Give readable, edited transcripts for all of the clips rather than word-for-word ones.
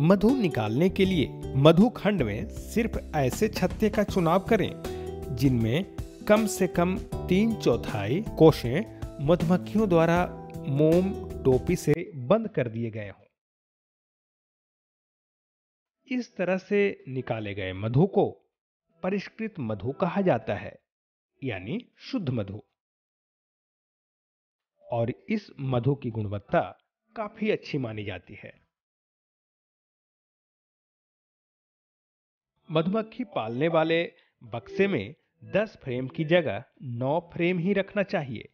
मधु निकालने के लिए मधु खंड में सिर्फ ऐसे छत्ते का चुनाव करें जिनमें कम से कम 3/4 कोशें मधुमक्खियों द्वारा मोम टोपी से बंद कर दिए गए हों। इस तरह से निकाले गए मधु को परिष्कृत मधु कहा जाता है, यानी शुद्ध मधु। और इस मधु की गुणवत्ता काफी अच्छी मानी जाती है। मधुमक्खी पालने वाले बक्से में 10 फ्रेम की जगह 9 फ्रेम ही रखना चाहिए,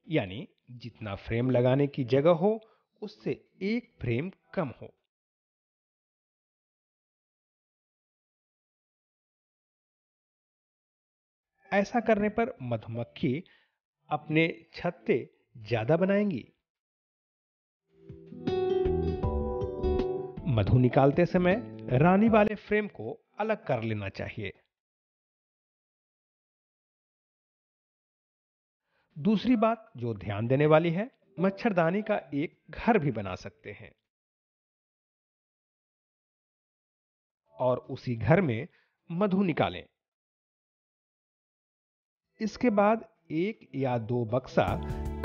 यानी जितना फ्रेम लगाने की जगह हो उससे 1 फ्रेम कम हो। ऐसा करने पर मधुमक्खी अपने छत्ते ज्यादा बनाएंगी। मधु निकालते समय रानी वाले फ्रेम को अलग कर लेना चाहिए। दूसरी बात जो ध्यान देने वाली है, मच्छरदानी का एक घर भी बना सकते हैं और उसी घर में मधु निकालें। इसके बाद 1 या 2 बक्सा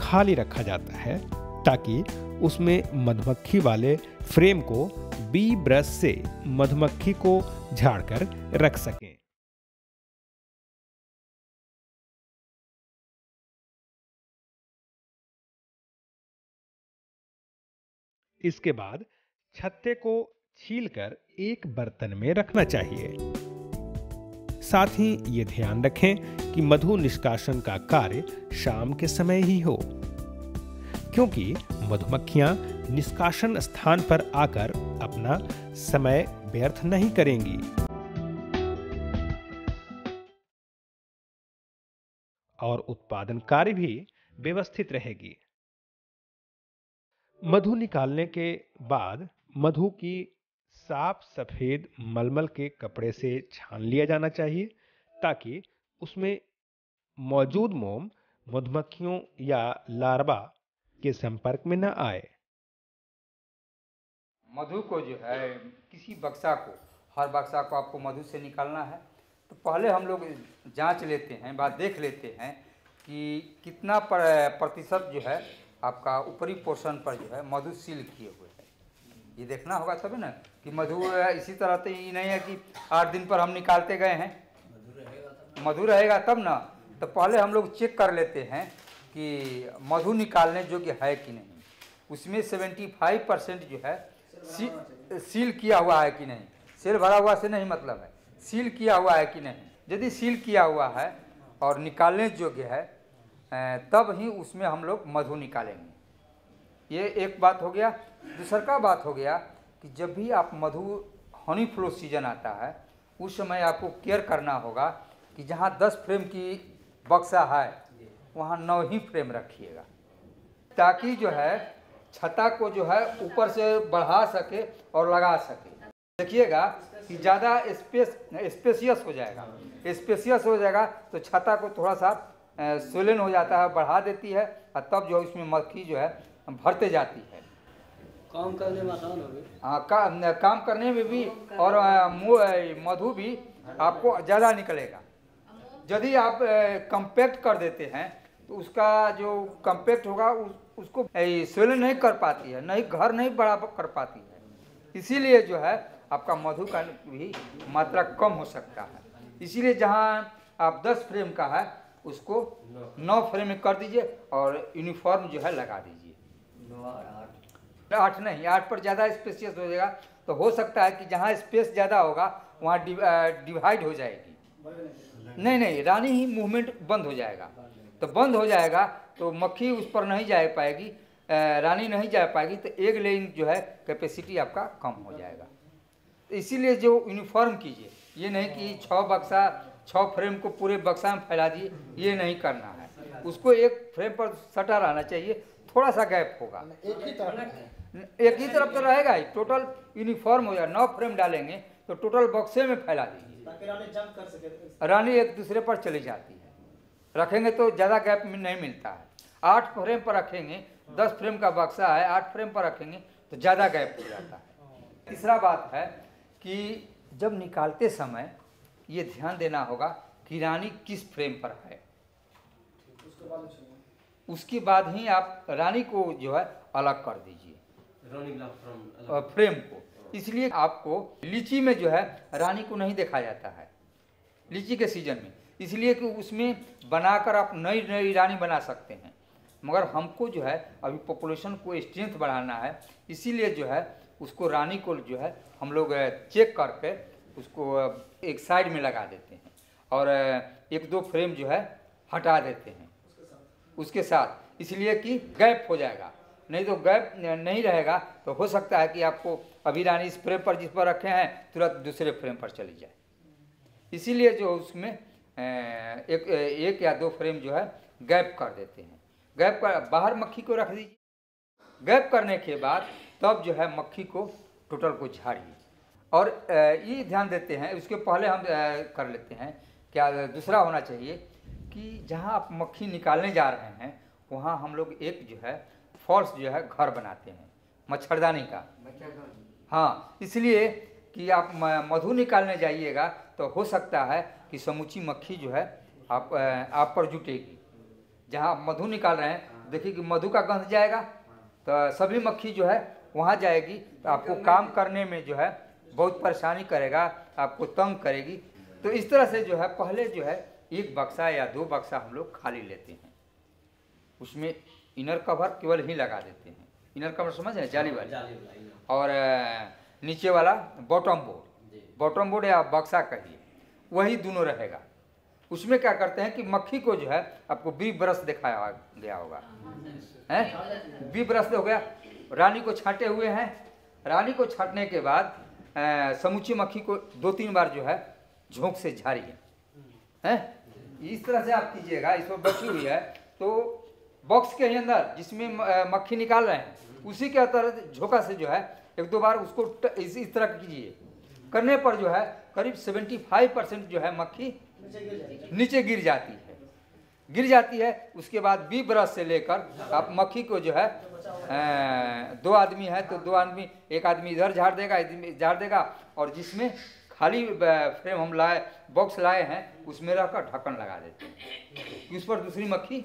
खाली रखा जाता है ताकि उसमें मधुमक्खी वाले फ्रेम को बी ब्रश से मधुमक्खी को झाड़कर रख सकें। इसके बाद छत्ते को छीलकर एक बर्तन में रखना चाहिए। साथ ही ये ध्यान रखें कि मधु निष्कासन का कार्य शाम के समय ही हो, क्योंकि मधुमक्खियां निष्कासन स्थान पर आकर अपना समय व्यर्थ नहीं करेंगी। और उत्पादन कार्य भी व्यवस्थित रहेगी। मधु निकालने के बाद मधु की साफ सफेद मलमल के कपड़े से छान लिया जाना चाहिए ताकि उसमें मौजूद मोम मधुमक्खियों या लार्वा के संपर्क में न आए। मधु को जो है किसी बक्सा को, हर बक्सा को आपको मधु से निकालना है तो पहले हम लोग जांच लेते हैं, बात देख लेते हैं कि कितना प्रतिशत जो है आपका ऊपरी पोर्शन पर जो है मधु सील किए हुए है। ये देखना होगा तभी ना कि मधु इसी तरह तो ये नहीं है कि 8 दिन पर हम निकालते गए हैं, मधु रहेगा तब ना। तो पहले हम लोग चेक कर लेते हैं कि मधु निकालने योग्य है कि नहीं। उसमें 75% जो है सील किया हुआ है कि नहीं। सील भरा हुआ से नहीं मतलब है, सील किया हुआ है कि नहीं। यदि सील किया हुआ है और निकालने योग्य है तब ही उसमें हम लोग मधु निकालेंगे। ये एक बात हो गया। दूसरा बात हो गया कि जब भी आप मधु हनी फ्लो सीजन आता है उस समय आपको केयर करना होगा कि जहाँ 10 फ्रेम की बक्सा है वहाँ 9 ही फ्रेम रखिएगा, ताकि जो है छत्ता को जो है ऊपर से बढ़ा सके और लगा सके। देखिएगा कि ज़्यादा स्पेसियस हो जाएगा, स्पेसियस हो जाएगा तो छत्ता को थोड़ा सा सोलन हो जाता है, बढ़ा देती है और तब जो इसमें मक्खी जो है भरते जाती है। काम करने में आसान होगी। हाँ, काम करने में भी और मधु भी आपको ज़्यादा निकलेगा। यदि आप कंपैक्ट कर देते हैं तो उसका जो कंपैक्ट होगा उसको सोलन नहीं कर पाती है, नहीं घर नहीं बड़ा कर पाती है। इसीलिए जो है आपका मधु का भी मात्रा कम हो सकता है। इसीलिए जहाँ आप 10 फ्रेम का है उसको 9 फ्रेम में कर दीजिए और यूनिफॉर्म जो है लगा दीजिए। 8 नहीं, 8 पर ज़्यादा स्पेसियस हो जाएगा तो हो सकता है कि जहाँ स्पेस ज़्यादा होगा वहाँ डिवाइड हो जाएगी। नहीं, रानी ही मूवमेंट बंद हो जाएगा। तो बंद हो जाएगा तो मक्खी उस पर नहीं जा पाएगी, रानी नहीं जा पाएगी, तो एग लेइंग जो है कैपेसिटी आपका कम हो जाएगा। तो इसीलिए जो यूनिफॉर्म कीजिए, ये नहीं कि 6 बक्सा 6 फ्रेम को पूरे बक्सा में फैला दिए, ये नहीं करना है। उसको एक फ्रेम पर सटा रहना चाहिए, थोड़ा सा गैप होगा। एक ही तरफ तो रहेगा ही, टोटल यूनिफॉर्म हो जाएगा। 9 फ्रेम डालेंगे तो टोटल बक्से में फैला दीजिए, रानी एक दूसरे पर चली जाती है। रखेंगे तो ज़्यादा गैप नहीं मिलता है। 8 फ्रेम पर रखेंगे 10 फ्रेम का बक्सा है, 8 फ्रेम पर रखेंगे तो ज़्यादा गैप हो जाता है। तीसरा बात है कि जब निकालते समय ये ध्यान देना होगा कि रानी किस फ्रेम पर है। उसके बाद ही आप रानी को जो है अलग कर दीजिए, फ्रेम को। इसलिए आपको लीची में जो है रानी को नहीं देखा जाता है लीची के सीजन में, इसलिए कि उसमें बनाकर आप नई नई रानी बना सकते हैं। मगर हमको जो है अभी पॉपुलेशन को स्ट्रेंथ बढ़ाना है, इसीलिए जो है उसको रानी को जो है हम लोग चेक करके उसको एक साइड में लगा देते हैं और 1-2 फ्रेम जो है हटा देते हैं उसके साथ, इसलिए कि गैप हो जाएगा। नहीं तो गैप नहीं रहेगा तो हो सकता है कि आपको अभी रानी इस फ्रेम पर जिस पर रखे हैं तुरंत दूसरे फ्रेम पर चली जाए। इसीलिए जो उसमें एक या 2 फ्रेम जो है गैप कर देते हैं। गैप कर बाहर मक्खी को रख दीजिए। गैप करने के बाद तब जो है मक्खी को टोटल को झाड़िए। और ये ध्यान देते हैं, उसके पहले हम कर लेते हैं क्या दूसरा होना चाहिए कि जहाँ आप मक्खी निकालने जा रहे हैं वहाँ हम लोग एक जो है फॉल्स जो है घर बनाते हैं मच्छरदानी का। हाँ, इसलिए कि आप मधु निकालने जाइएगा तो हो सकता है कि समूची मक्खी जो है आप पर जुटेगी। जहाँ आप मधु निकाल रहे हैं देखिए कि मधु का गंध जाएगा तो सभी मक्खी जो है वहाँ जाएगी, तो आपको काम करने में जो है बहुत परेशानी करेगा, आपको तंग करेगी। तो इस तरह से जो है पहले जो है 1 बक्सा या 2 बक्सा हम लोग खाली लेते हैं, उसमें इनर कवर केवल ही लगा देते हैं। इनर कवर समझ रहे हैं, जाली वाली, और नीचे वाला बॉटम बोर्ड या बक्सा कहिए, वही दोनों रहेगा। उसमें क्या करते हैं कि मक्खी को जो है आपको बी ब्रश दिखाया गया होगा, हैं बी ब्रश हो गया, रानी को छांटे हुए हैं। रानी को छांटने के बाद समूची मक्खी को 2-3 बार जो है झोंक से झाड़िए, हैं इस तरह से आप कीजिएगा। इस पर बैठी हुई है तो बॉक्स के अंदर जिसमें मक्खी निकाल रहे हैं उसी के अंदर झोंका से जो है 1-2 बार उसको इस तरह कीजिए। करने पर जो है करीब 75% जो है मक्खी नीचे गिर जाती है। उसके बाद बी ब्रश से लेकर आप मक्खी को जो है 2 आदमी है तो 2 आदमी, एक आदमी इधर झाड़ देगा और जिसमें खाली फ्रेम हम बॉक्स लाए हैं उसमें रहकर ढक्कन लगा देते हैं कि उस पर दूसरी मक्खी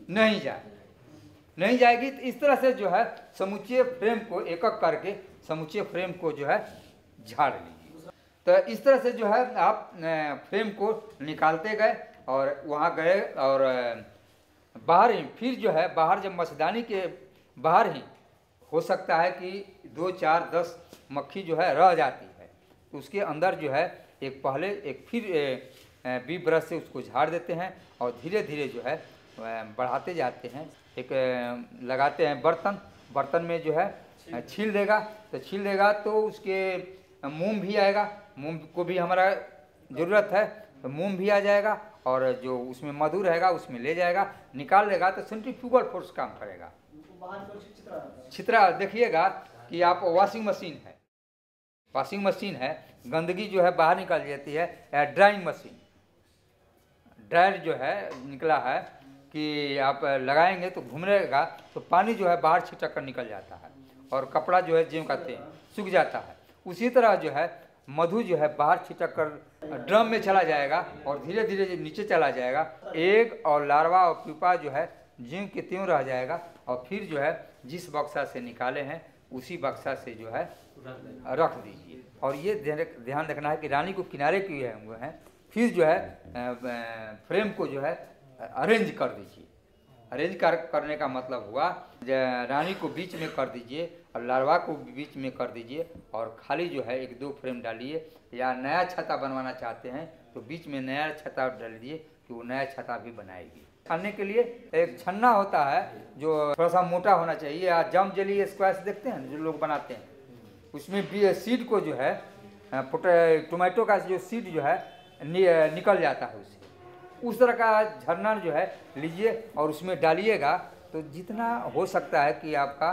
नहीं जाएगी। तो इस तरह से जो है समूचे फ्रेम को एक करके समूचे फ्रेम को जो है झाड़ लीजिए। तो इस तरह से जो है आप फ्रेम को निकालते गए और वहाँ गए और बाहर ही फिर जो है बाहर जब मच्छरदानी के बाहर ही हो सकता है कि 2, 4, 10 मक्खी जो है रह जाती है, तो उसके अंदर जो है एक फिर बी ब्रश से उसको झाड़ देते हैं और धीरे धीरे जो है बढ़ाते जाते हैं। एक लगाते हैं बर्तन में जो है छील देगा तो उसके मोम भी आएगा, मोम को भी हमारा ज़रूरत है तो मोम भी आ जाएगा और जो उसमें मधु रहेगा उसमें ले जाएगा, निकाल लेगा तो सेंट्रीफ्यूगल फोर्स काम करेगा। छितरा देखिएगा कि आप वाशिंग मशीन है, गंदगी जो है बाहर निकल जाती है, या ड्रायर जो है निकला है कि आप लगाएंगे तो घूमनेगा तो पानी जो है बाहर छिटक कर निकल जाता है और कपड़ा जो है जिम कहते हैं सूख जाता है। उसी तरह जो है मधु जो है बाहर छिटक कर ड्रम में चला जाएगा और धीरे धीरे नीचे चला जाएगा। एग और लार्वा और प्यूपा जो है ज्यों के त्यों रह जाएगा और फिर जो है जिस बक्सा से निकाले हैं उसी बक्सा से जो है रख दीजिए। और ये ध्यान रखना है कि रानी को किनारे किए हुए हैं, फिर जो है फ्रेम को जो है अरेंज कर दीजिए। करने का मतलब हुआ रानी को बीच में कर दीजिए और लार्वा को बीच में कर दीजिए और खाली जो है 1-2 फ्रेम डालिए, या नया छत्ता बनवाना चाहते हैं तो बीच में नया छत्ता डाल दीजिए कि वो नया छत्ता भी बनाएगी। खाने के लिए एक छन्ना होता है जो थोड़ा सा मोटा होना चाहिए, या जम जेली स्क्वैश देखते हैं जो लोग बनाते हैं, उसमें भी सीड को जो है टोमेटो का जो सीड जो है निकल जाता है उससे, उस तरह का झरना जो है लीजिए और उसमें डालिएगा तो जितना हो सकता है कि आपका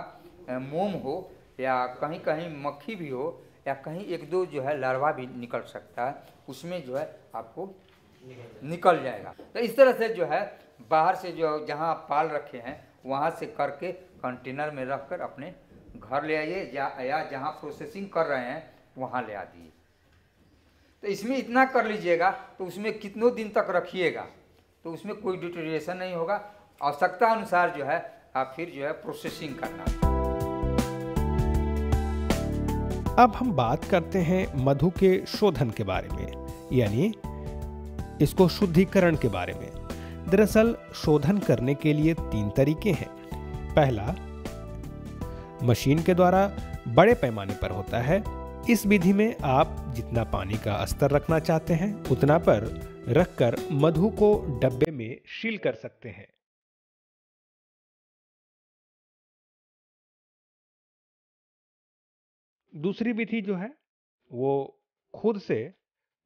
मोम हो या कहीं कहीं मक्खी भी हो या कहीं 1-2 जो है लार्वा भी निकल सकता है, उसमें जो है आपको निकल जाएगा। तो इस तरह से जो है बाहर से जो जहाँ आप पाल रखे हैं वहाँ से करके कंटेनर में रखकर अपने घर ले आइए या जहाँ प्रोसेसिंग कर रहे हैं वहाँ ले आ दिए। तो इसमें इतना कर लीजिएगा तो उसमें कितनों दिन तक रखिएगा तो उसमें कोई डिटेरिएशन नहीं होगा। आवश्यकता अनुसार जो है आप फिर जो है प्रोसेसिंग करना। अब हम बात करते हैं मधु के शोधन के बारे में, यानी इसको शुद्धिकरण के बारे में। दरअसल शोधन करने के लिए 3 तरीके हैं। पहला, मशीन के द्वारा बड़े पैमाने पर होता है। इस विधि में आप जितना पानी का स्तर रखना चाहते हैं उतना पर रखकर मधु को डब्बे में सील कर सकते हैं। दूसरी विधि जो है वो खुद से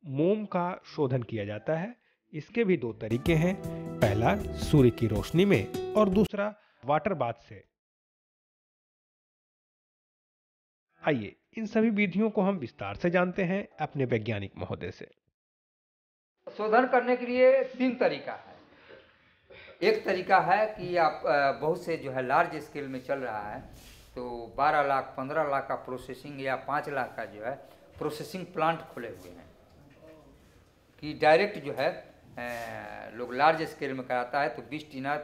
मोम का शोधन किया जाता है। इसके भी 2 तरीके हैं। पहला सूर्य की रोशनी में और दूसरा वाटर बाथ से। आइए इन सभी विधियों को हम विस्तार से जानते हैं अपने वैज्ञानिक महोदय से। शोधन करने के लिए 3 तरीका है। एक तरीका है कि आप बहुत से जो है लार्ज स्केल में चल रहा है तो 12 लाख 15 लाख का प्रोसेसिंग या 5 लाख का जो है प्रोसेसिंग प्लांट खोले हुए हैं कि डायरेक्ट जो है लोग लार्ज स्केल में कराता है तो 20 टीना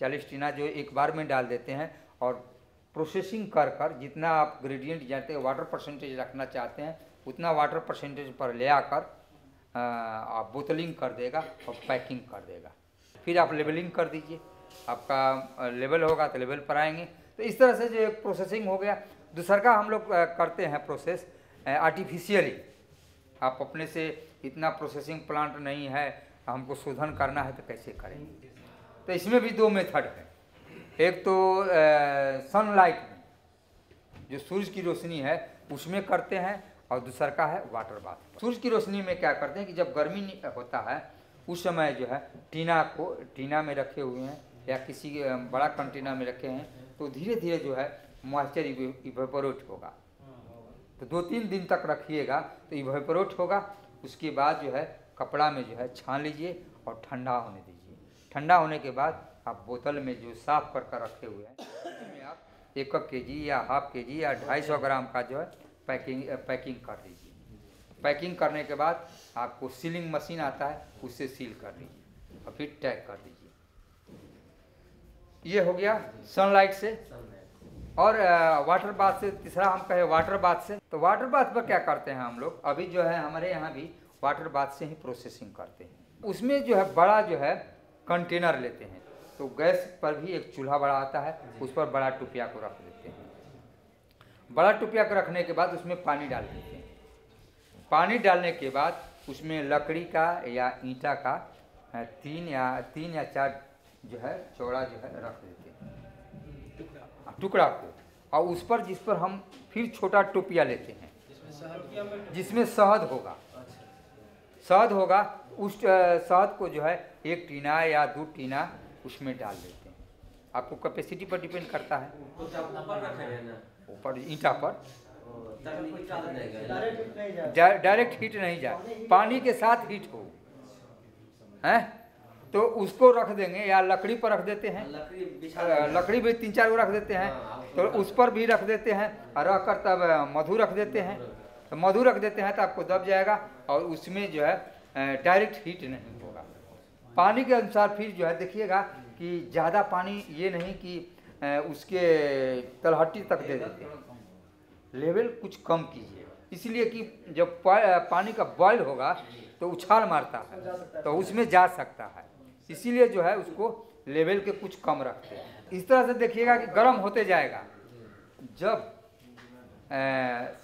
40 टीना जो एक बार में डाल देते हैं और प्रोसेसिंग कर जितना आप ग्रेडियंट जानते हैं वाटर परसेंटेज रखना चाहते हैं उतना वाटर परसेंटेज पर ले आकर आप बोतलिंग कर देगा और पैकिंग कर देगा। फिर आप लेवलिंग कर दीजिए, आपका लेवल होगा तो लेवल पर आएंगे। तो इस तरह से जो प्रोसेसिंग हो गया। दूसरा का हम लोग करते हैं प्रोसेस आर्टिफिशियली। आप अपने से इतना प्रोसेसिंग प्लांट नहीं है, हमको शोधन करना है तो कैसे करेंगे। तो इसमें भी 2 मेथड है। एक तो सनलाइट में जो सूरज की रोशनी है उसमें करते हैं और दूसरा का है वाटर बाथ। सूरज की रोशनी में क्या करते हैं कि जब गर्मी होता है उस समय जो है टीना में रखे हुए हैं या किसी बड़ा कंटेनर में रखे हैं तो धीरे धीरे जो है मॉइस्चर इवेपोरेट होगा। तो 2-3 दिन तक रखिएगा तो इवेपोरेट होगा। उसके बाद जो है कपड़ा में जो है छान लीजिए और ठंडा होने दीजिए। ठंडा होने के बाद आप बोतल में जो साफ कर रखे हुए हैं उसमें आप 1 kg या ½ kg या 250 ग्राम का जो है पैकिंग कर दीजिए। पैकिंग करने के बाद आपको सीलिंग मशीन आता है उससे सील कर दीजिए और फिर टैग कर दीजिए। ये हो गया सनलाइट से। और वाटर बाथ से तीसरा हम कहे वाटर बाथ से। तो वाटर बाथ पर क्या करते हैं हम लोग, अभी जो है हमारे यहाँ भी वाटर बाथ से ही प्रोसेसिंग करते हैं। उसमें जो है बड़ा जो है कंटेनर लेते हैं तो गैस पर भी एक चूल्हा बड़ा आता है, उस पर बड़ा टुपिया को रख देते हैं। बड़ा टुपिया को रखने के बाद उसमें पानी डाल देते हैं। पानी डालने के बाद उसमें लकड़ी का या ईंटा का 3 या 4 जो है चौड़ा जो है रख देते हैं टुकड़ा को, और उस पर जिस पर हम फिर छोटा टोपिया लेते हैं जिसमें शहद होगा। शहद होगा, उस शहद को जो है 1 टीना या 2 टीना उसमें डाल देते हैं। आपको कैपेसिटी पर डिपेंड करता है। ऊपर ईंटा पर डायरेक्ट हीट नहीं जाए, पानी के साथ हीट हो हैं तो उसको रख देंगे या लकड़ी पर रख देते हैं। लकड़ी भी 3-4 गो रख देते हैं तो उस पर भी रख देते हैं और रखकर तब मधु रख देते हैं। तो मधु रख देते हैं तो आपको दब जाएगा और उसमें जो है डायरेक्ट हीट नहीं होगा। पानी के अनुसार फिर जो है देखिएगा कि ज़्यादा पानी ये नहीं कि उसके तलहटी तक दे देते हैं, लेवल कुछ कम कीजिए, इसलिए कि जब पानी का बॉयल होगा तो उछाल मारता है तो उसमें जा सकता है, इसीलिए जो है उसको लेवल के कुछ कम रखते हैं। इस तरह से देखिएगा कि गर्म होते जाएगा। जब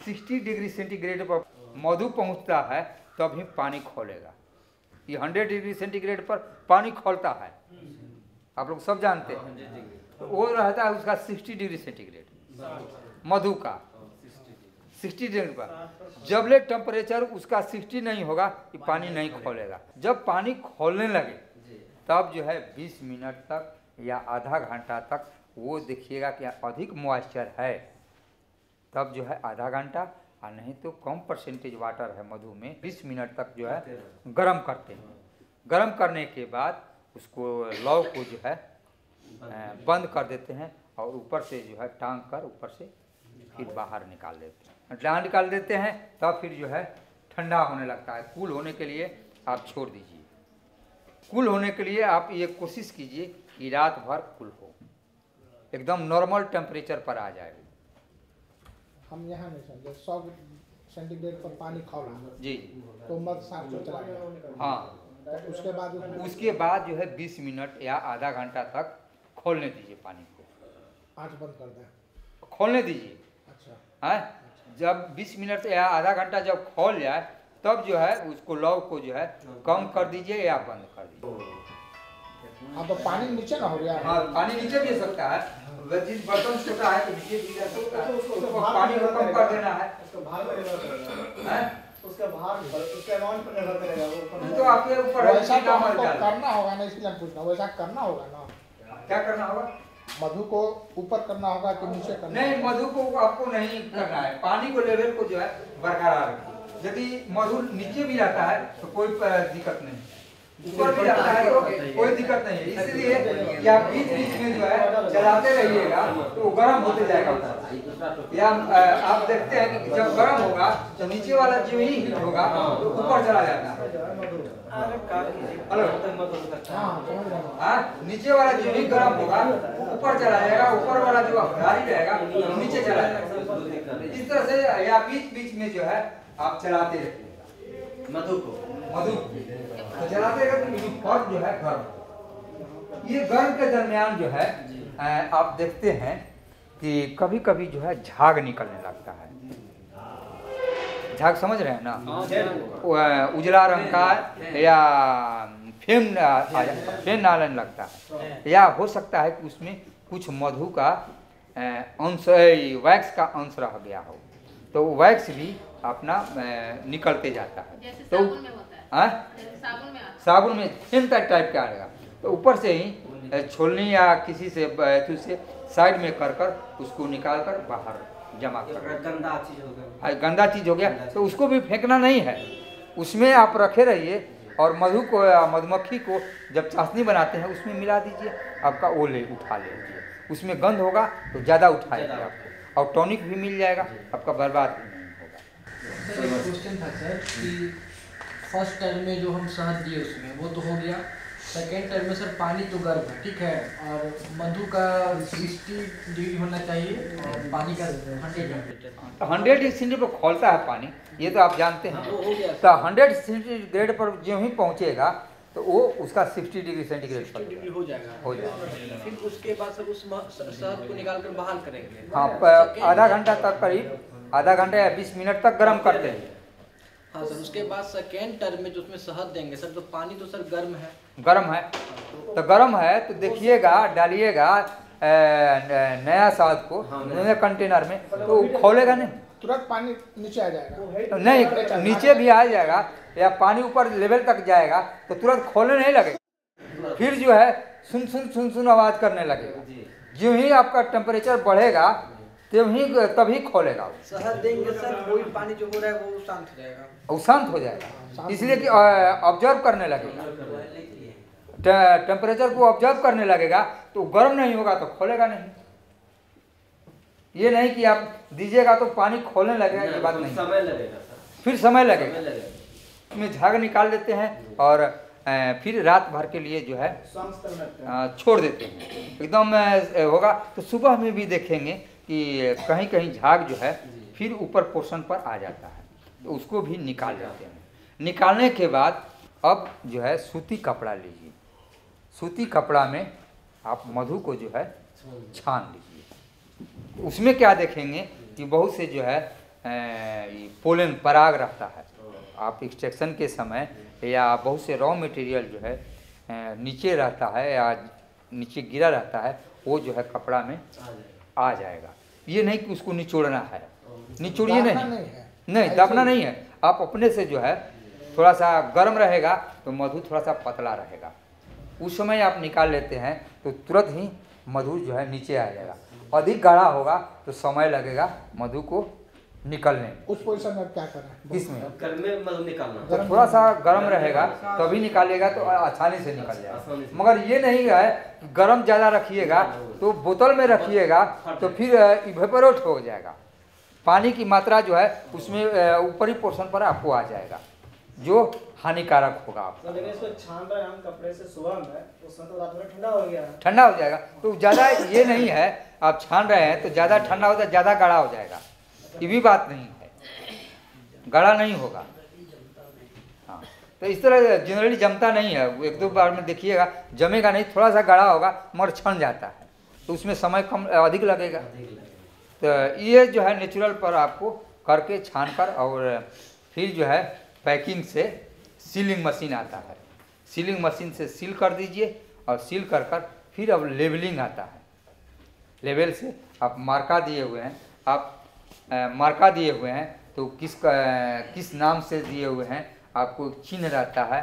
60 डिग्री सेंटीग्रेड पर मधु पहुंचता है तभी पानी खोलेगा। ये 100 डिग्री सेंटीग्रेड पर पानी खोलता है, आप लोग सब जानते हैं। तो वो रहता है उसका 60 डिग्री सेंटीग्रेड मधु का 60 डिग्री पर। जब ले टेम्परेचर उसका 60 नहीं होगा कि पानी नहीं खोलेगा। जब पानी खोलने लगे तब जो है 20 मिनट तक या आधा घंटा तक वो देखिएगा कि अधिक मॉइस्चर है तब जो है आधा घंटा, और नहीं तो कम परसेंटेज वाटर है मधु में 20 मिनट तक जो है गर्म करते हैं। गर्म करने के बाद उसको लौ को जो है बंद कर देते हैं और ऊपर से जो है टांग कर ऊपर से फिर बाहर निकाल देते हैं। जहाँ निकाल देते हैं तब फिर जो है ठंडा होने लगता है। कूल होने के लिए आप छोड़ दीजिए। कूल होने के लिए आप ये कोशिश कीजिए कि रात भर कूल हो, एकदम नॉर्मल टेम्परेचर पर आ जाए। हम यहाँ नहीं समझे 100 सेंटीग्रेड पर पानी खौला जी तो मध साफ तो चला गया। हाँ, तो उसके बाद जो है 20 मिनट या आधा घंटा तक खोलने दीजिए पानी को। आँच बंद कर दें, खोलने दीजिए। अच्छा है जब 20 मिनट या आधा घंटा जब खोल जाए तब जो है उसको लौ को जो है कम कर दीजिए या बंद कर दीजिए। हाँ, तो पानी नीचे ना हो गया। हाँ, पानी नीचे भी सकता है। जिस बर्तन छोटा है तो नीचे भी जा सकता है, उसको पानी को कम कर देना है। उसका भार उसके अमाउंट पर निर्भर करेगा वो। तो आपके ऊपर है, वैसा तो कितना हमको मर जाए। करना होगा ना, इसलिए हम पूछ रहे हैं, वैसा करना होगा ना। क्या करना होगा? मधु को ऊपर करना होगा कि नीचे करना नहीं, होगा? मधु को आपको नहीं करना है। पानी को लेवल को जो है बरकरार रखिए। यदि मधु नीचे भी रहता है तो कोई दिक्कत नहीं, ऊपर भी रहता है तो कोई दिक्कत नहीं है। इसलिए कि आप बीच बीच में जो है चलाते रहिएगा तो वो गर्म होते जाएगा। या आप देखते हैं कि जब गर्म होगा तो नीचे वाला जो ही हीट होगा तो ऊपर चला जाता है। हेलो, हाँ, समझ रहे हैं। हाँ, नीचे वाला जो ही गर्म होगा ऊपर चला जाएगा, ऊपर वाला जो भारी रहेगा वो नीचे चला जाएगा। इस तरह से या बीच बीच में जो है आप चलाते रहिएगा मधु तो चलाते रहिएगा तो फर्क जो है गर्म होगा। ये गर्म के दरमियान जो है आप देखते हैं कि कभी कभी जो है झाग निकलने लगता है। झाग समझ रहे हैं ना? उजला रंग का या फेम नालन लगता है, या हो सकता है कि उसमें कुछ मधु का अंश, वैक्स का अंश रह गया हो, तो वैक्स भी अपना निकलते जाता है। तो साबुन में सेम टाइप का आएगा। तो ऊपर से ही छोलनी या किसी से साइड में कर कर उसको निकाल कर बाहर जमा कर। गंदा चीज हो गया तो उसको भी फेंकना नहीं है, उसमें आप रखे रहिए। और मधु को या मधुमक्खी को जब चाशनी बनाते हैं उसमें मिला दीजिए, आपका वो ले उठा लीजिए। उसमें गंध होगा तो ज़्यादा उठाएगा आपको, और टॉनिक भी मिल जाएगा, आपका बर्बाद भी नहीं होगा। सर एक क्वेश्चन था सर कि फर्स्ट टर्म में जो हम शहद दिए उसमें वो तो हो गया, सेकेंड टर्म में सर पानी तो गर्म है, ठीक है, और मधु का 60 डिग्री होना चाहिए और पानी का 100 टेम्परेचर। 100 डिग्री पर खोलता है पानी, ये तो आप जानते हैं। वो हो गया तो 100 सेंटीग्रेड पर जो ही पहुंचेगा तो वो उसका 60 डिग्री सेंटीग्रेड 60 डिग्री हो जाएगा। फिर उसके बाद सर उस शहद को निकाल कर बहाल करेंगे। हाँ, आधा घंटा तक, करीब आधा घंटा या 20 मिनट तक गर्म करते हैं। हाँ सर, उसके बाद सेकेंड टर्म में जो उसमें शहद देंगे सर, तो पानी तो सर गर्म है। गर्म है तो गर्म है तो देखिएगा, डालिएगा नया शहद को नए कंटेनर में, तो खोलेगा नहीं, तुरंत पानी नीचे आ जाएगा। नहीं, नीचे भी आ जाएगा या पानी ऊपर लेवल तक जाएगा तो तुरंत खोलने नहीं लगेगा। फिर जो है सुन आवाज करने लगेगा। जो ही आपका टेम्परेचर बढ़ेगा तभी खोलेगा। शहद देंगे सर, कोई पानी जो हो रहा है वो शांत हो जाएगा, वो शांत हो जाएगा, इसलिए कि ऑब्जर्व करने लगेगा, टेम्परेचर को ऑब्जर्व करने लगेगा, तो गर्म नहीं होगा तो खोलेगा नहीं। ये नहीं कि आप दीजिएगा तो पानी खोलने लगेगा, ये बात नहीं, समय लगेगा सर, फिर समय लगेगा। इसमें झाग निकाल देते हैं और फिर रात भर के लिए जो है छोड़ देते हैं। एकदम होगा तो सुबह में भी देखेंगे कि कहीं कहीं झाग जो है फिर ऊपर पोर्शन पर आ जाता है, तो उसको भी निकाल देते हैं। निकालने के बाद अब जो है सूती कपड़ा लीजिए, सूती कपड़ा में आप मधु को जो है छान लीजिए। उसमें क्या देखेंगे कि बहुत से जो है पोलन पराग रहता है। आप एक्सट्रैक्शन के समय या बहुत से रॉ मटेरियल जो है नीचे रहता है या नीचे गिरा रहता है, वो जो है कपड़ा में आ जाएगा। ये नहीं कि उसको निचोड़ना है, निचोड़िए नहीं, दबना नहीं है। आप अपने से जो है थोड़ा सा गर्म रहेगा तो मधु थोड़ा सा पतला रहेगा, उस समय आप निकाल लेते हैं तो तुरंत ही मधु जो है नीचे आ जाएगा। अधिक गाढ़ा होगा तो समय लगेगा मधु को निकलने में। उस पोजीशन में क्या करें? किसमें? घर में मतलब निकालना तो थोड़ा सा गर्म रहेगा तभी निकालिएगा तो आसानी से निकल जाएगा। मगर ये नहीं है कि गर्म ज़्यादा रखिएगा तो बोतल में रखिएगा तो फिर इवेपोरेट हो जाएगा, पानी की मात्रा जो है उसमें ऊपरी पोर्शन पर आपको आ जाएगा जो हानिकारक होगा आपको। लेकिन इसको छान रहे हैं हम कपड़े से सुबह में, उस समय तो रात में ठंडा हो गया है। ठंडा हो जाएगा तो ज़्यादा ये नहीं है, आप छान रहे हैं तो ज़्यादा ठंडा हो जाए, ज़्यादा गाढ़ा हो जाएगा, ये भी बात नहीं है, गाढ़ा नहीं होगा। हाँ, तो इस तरह जनरली जमता नहीं है, एक दो बार में देखिएगा जमेगा नहीं, थोड़ा सा गाढ़ा होगा मगर छन जाता है तो उसमें समय कम अधिक लगेगा। तो ये जो है नेचुरल पर आपको करके छान कर और फिर जो है पैकिंग से सीलिंग मशीन आता है, सीलिंग मशीन से सील कर दीजिए और सील कर कर फिर अब लेबलिंग आता है। लेवल से आप मार्का दिए हुए हैं, आप मार्का दिए हुए हैं तो किस नाम से दिए हुए हैं आपको चिन्ह रहता है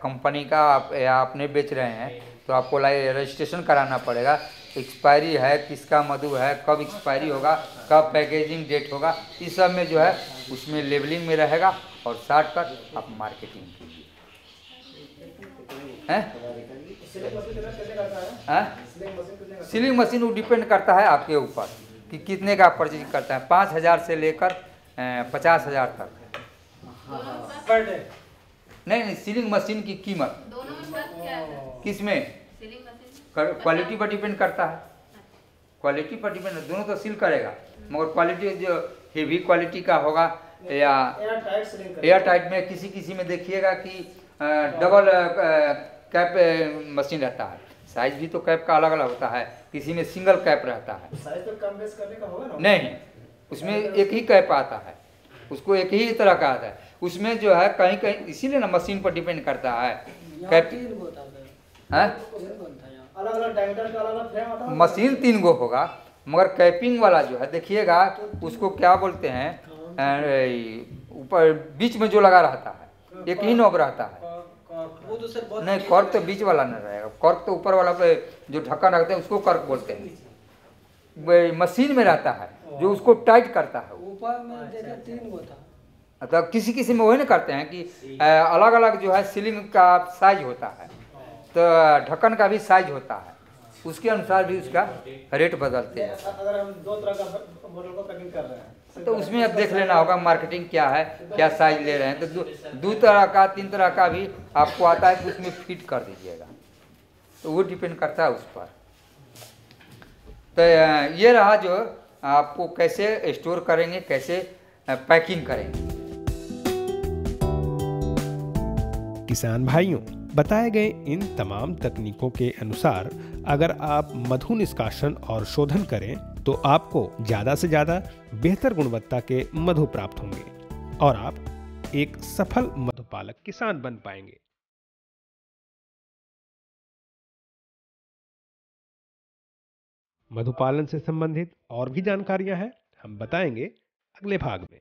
कंपनी का, आप या अपने बेच रहे हैं तो आपको रजिस्ट्रेशन कराना पड़ेगा, एक्सपायरी है, किसका मधु है, कब एक्सपायरी होगा, कब पैकेजिंग डेट होगा, इस सब में जो है उसमें लेबलिंग में रहेगा और साट कर आप मार्केटिंग कीजिए। सीलिंग मशीन वो डिपेंड करता है आपके ऊपर कि कितने का परचेज करता है, 5,000 से लेकर 50,000 तक पर डे नहीं, सीलिंग मशीन की कीमत दोनों में फर्क क्या है? किसमें सीलिंग मशीन क्वालिटी पर डिपेंड करता है, क्वालिटी पर डिपेंड, दोनों तो सील करेगा मगर क्वालिटी जो हेवी क्वालिटी का होगा या एयर टाइट में किसी में देखिएगा कि डबल कैप मशीन रहता है, साइज भी तो कैप का अलग अलग होता है, किसी में सिंगल कैप रहता है। साइज तो कम बेस करने का होगा ना? नहीं, उसमें एक ही कैप आता है, उसको एक ही तरह का आता है, उसमें जो है कहीं कहीं इसीलिए ना मशीन पर डिपेंड करता है कैप। अलग अलग डायमीटर का अलग अलग फ्रेम आता है। मशीन 3 गो होगा मगर कैपिंग वाला जो है देखिएगा उसको क्या बोलते हैं, ऊपर बीच में जो लगा रहता है एक ही नोब रहता है। वो तो सर बहुत नहीं, कॉर्क तो बीच वाला नहीं रहेगा, कॉर्क तो ऊपर वाला पे जो ढक्कन रखते हैं उसको कॉर्क बोलते हैं, मशीन में रहता है जो उसको टाइट करता है। ऊपर में देखा 3 गो था। तो किसी में वही ना करते हैं कि अलग अलग जो है सीलिंग का साइज होता है तो ढक्कन का भी साइज होता है, उसके अनुसार भी उसका रेट बदलते हैं। अगर हम 2 तरह का बोतल को पैकिंग कर रहे हैं तो उसमें अब देख लेना होगा मार्केटिंग क्या है, क्या साइज ले रहे हैं, तो 2 तरह का 3 तरह का भी आपको आता है कि उसमें फिट कर दीजिएगा, तो वो डिपेंड करता है उस पर। तो ये रहा जो आपको कैसे स्टोर करेंगे, कैसे पैकिंग करेंगे। किसान भाइयों, बताए गए इन तमाम तकनीकों के अनुसार अगर आप मधु निष्कासन और शोधन करें तो आपको ज़्यादा से ज़्यादा बेहतर गुणवत्ता के मधु प्राप्त होंगे और आप एक सफल मधुपालक किसान बन पाएंगे। मधुपालन से संबंधित और भी जानकारियां हैं, हम बताएंगे अगले भाग में।